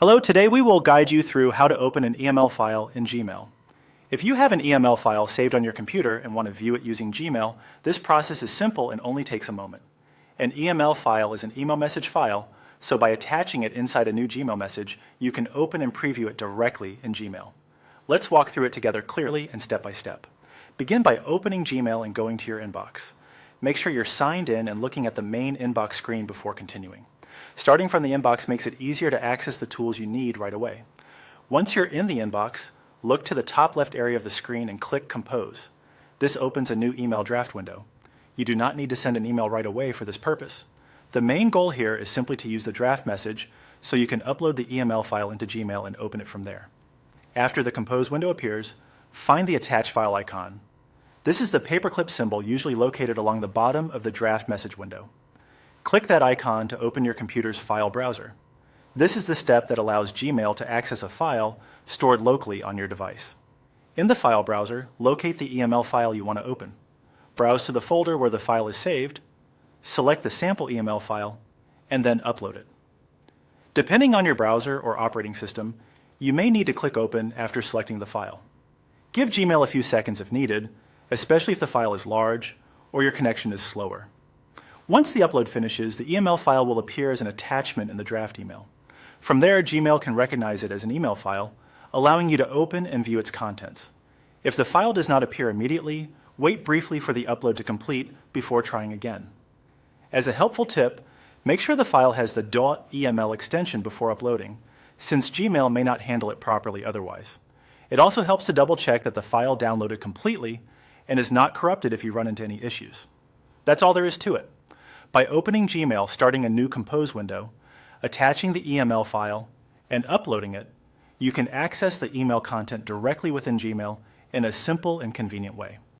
Hello, today we will guide you through how to open an EML file in Gmail. If you have an EML file saved on your computer and want to view it using Gmail, this process is simple and only takes a moment. An EML file is an email message file, so by attaching it inside a new Gmail message, you can open and preview it directly in Gmail. Let's walk through it together clearly and step by step. Begin by opening Gmail and going to your inbox. Make sure you're signed in and looking at the main inbox screen before continuing. Starting from the inbox makes it easier to access the tools you need right away. Once you're in the inbox, look to the top left area of the screen and click Compose. This opens a new email draft window. You do not need to send an email right away for this purpose. The main goal here is simply to use the draft message so you can upload the EML file into Gmail and open it from there. After the Compose window appears, find the Attach File icon. This is the paperclip symbol usually located along the bottom of the draft message window. Click that icon to open your computer's file browser. This is the step that allows Gmail to access a file stored locally on your device. In the file browser, locate the EML file you want to open. Browse to the folder where the file is saved, select the sample EML file, and then upload it. Depending on your browser or operating system, you may need to click Open after selecting the file. Give Gmail a few seconds if needed, especially if the file is large or your connection is slower. Once the upload finishes, the EML file will appear as an attachment in the draft email. From there, Gmail can recognize it as an email file, allowing you to open and view its contents. If the file does not appear immediately, wait briefly for the upload to complete before trying again. As a helpful tip, make sure the file has the .eml extension before uploading, since Gmail may not handle it properly otherwise. It also helps to double-check that the file downloaded completely and is not corrupted if you run into any issues. That's all there is to it. By opening Gmail, starting a new Compose window, attaching the EML file, and uploading it, you can access the email content directly within Gmail in a simple and convenient way.